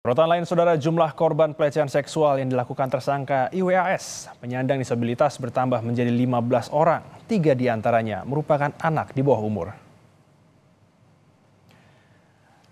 Sorotan lain, saudara, jumlah korban pelecehan seksual yang dilakukan tersangka IWAS penyandang disabilitas bertambah menjadi 15 orang. 3 diantaranya merupakan anak di bawah umur.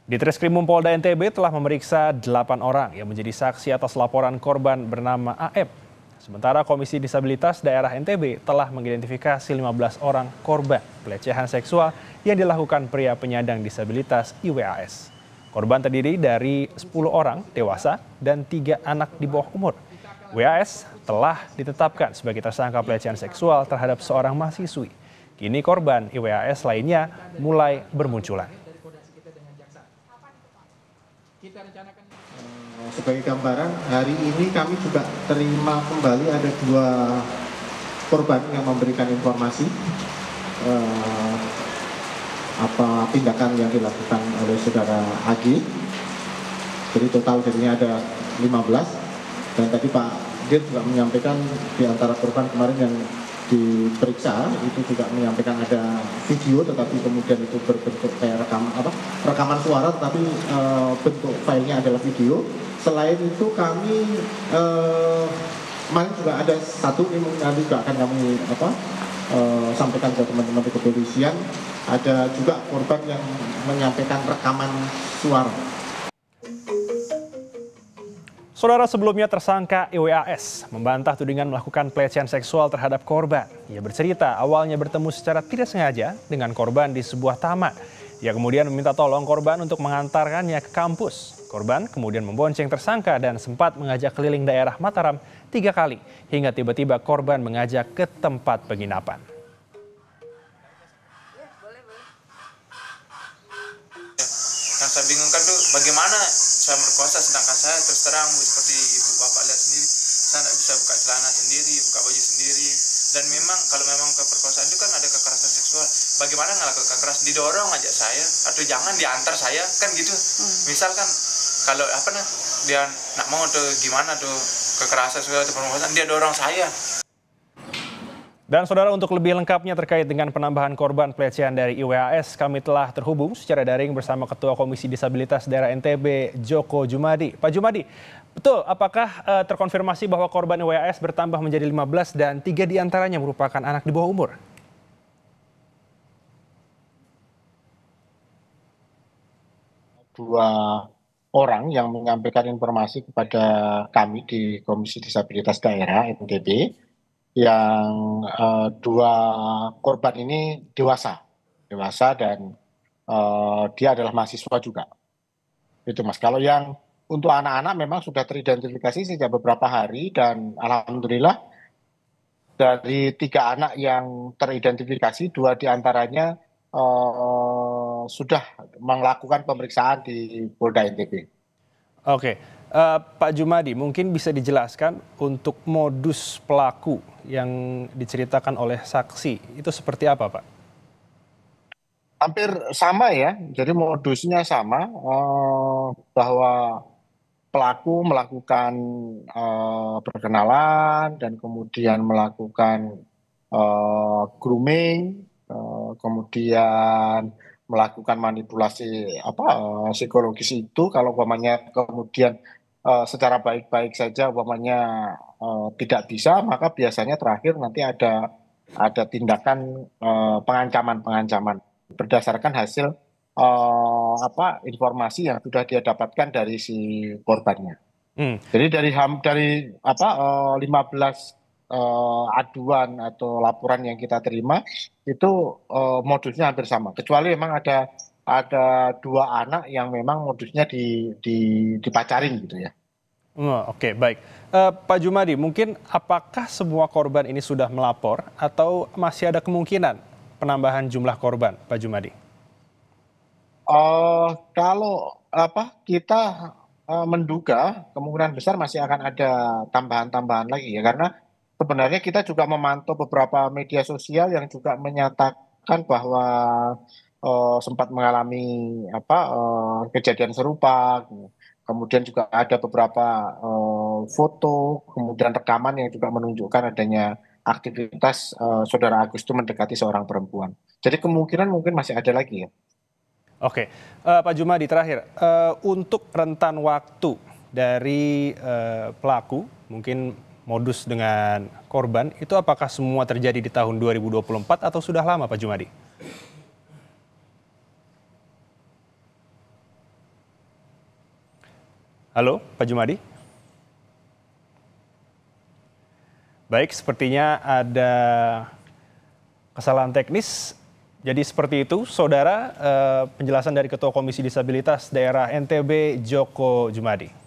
Ditreskrimum Polda NTB telah memeriksa 8 orang yang menjadi saksi atas laporan korban bernama AF. Sementara Komisi Disabilitas Daerah NTB telah mengidentifikasi 15 orang korban pelecehan seksual yang dilakukan pria penyandang disabilitas IWAS. Korban terdiri dari 10 orang dewasa dan 3 anak di bawah umur. WAS telah ditetapkan sebagai tersangka pelecehan seksual terhadap seorang mahasiswi. Kini korban IWAS lainnya mulai bermunculan. Sebagai gambaran, hari ini kami juga terima kembali ada 2 korban yang memberikan informasi apa tindakan yang dilakukan oleh saudara AG. Jadi total jadinya ada 15, dan tadi Pak Dir juga menyampaikan di antara korban kemarin yang diperiksa itu juga menyampaikan ada video, tetapi kemudian itu berbentuk kayak rekaman suara, tetapi bentuk filenya adalah video. Selain itu kami kemarin juga ada satu, ini nanti juga akan kami sampaikan ke teman-teman di kepolisian, ada juga korban yang menyampaikan rekaman suara. Saudara, sebelumnya tersangka IWAS membantah tudingan melakukan pelecehan seksual terhadap korban. Ia bercerita awalnya bertemu secara tidak sengaja dengan korban di sebuah taman. Ia kemudian meminta tolong korban untuk mengantarkannya ke kampus. Korban kemudian membonceng tersangka dan sempat mengajak keliling daerah Mataram 3 kali, hingga tiba-tiba korban mengajak ke tempat penginapan. Yang saya bingungkan tuh bagaimana saya merkosa sedangkan saya terus terang seperti ibu bapak lihat sendiri, saya tidak bisa buka celana sendiri, buka baju sendiri. Dan memang kalau memang keperkosaan itu kan ada kekerasan seksual, bagaimana ngelakuin kekerasan, didorong aja saya atau jangan diantar saya kan gitu. Misalkan kalau dia nak mau tuh gimana tuh kekerasan seksual atau pemerkosaan, dia dorong saya. Dan saudara, untuk lebih lengkapnya terkait dengan penambahan korban pelecehan dari IWAS, kami telah terhubung secara daring bersama Ketua Komisi Disabilitas Daerah NTB, Joko Jumadi. Pak Jumadi, betul, apakah terkonfirmasi bahwa korban IWAS bertambah menjadi 15 dan 3 diantaranya merupakan anak di bawah umur? Dua orang yang menyampaikan informasi kepada kami di Komisi Disabilitas Daerah NTB, yang 2 korban ini dewasa dan dia adalah mahasiswa juga. Itu Mas. Kalau yang untuk anak-anak memang sudah teridentifikasi sejak beberapa hari, dan alhamdulillah dari 3 anak yang teridentifikasi, 2 diantaranya sudah melakukan pemeriksaan di Polda NTB. Oke, Pak Jumadi, mungkin bisa dijelaskan untuk modus pelaku yang diceritakan oleh saksi itu seperti apa, Pak? Hampir sama ya, jadi modusnya sama, bahwa pelaku melakukan perkenalan dan kemudian melakukan grooming, kemudian melakukan manipulasi psikologis itu. Kalau umpamanya kemudian secara baik-baik saja umpamanya tidak bisa, maka biasanya terakhir nanti ada tindakan pengancaman berdasarkan hasil informasi yang sudah dia dapatkan dari si korbannya. Jadi dari 15 aduan atau laporan yang kita terima itu modusnya hampir sama, kecuali memang ada 2 anak yang memang modusnya dipacarin gitu ya. Oke, baik. Pak Jumadi, mungkin apakah semua korban ini sudah melapor atau masih ada kemungkinan penambahan jumlah korban, Pak Jumadi? Kalau kita menduga kemungkinan besar masih akan ada tambahan-tambahan lagi ya, karena sebenarnya kita juga memantau beberapa media sosial yang juga menyatakan bahwa sempat mengalami kejadian serupa. Kemudian juga ada beberapa foto, kemudian rekaman yang juga menunjukkan adanya aktivitas saudara Agus itu mendekati seorang perempuan. Jadi kemungkinan mungkin masih ada lagi ya. Oke, Pak Jumadi terakhir, untuk rentan waktu dari pelaku, mungkin modus dengan korban, itu apakah semua terjadi di tahun 2024 atau sudah lama Pak Jumadi? Halo Pak Jumadi? Baik, sepertinya ada kesalahan teknis. Jadi seperti itu, Saudara, penjelasan dari Ketua Komisi Disabilitas Daerah NTB Djoko Djumadi.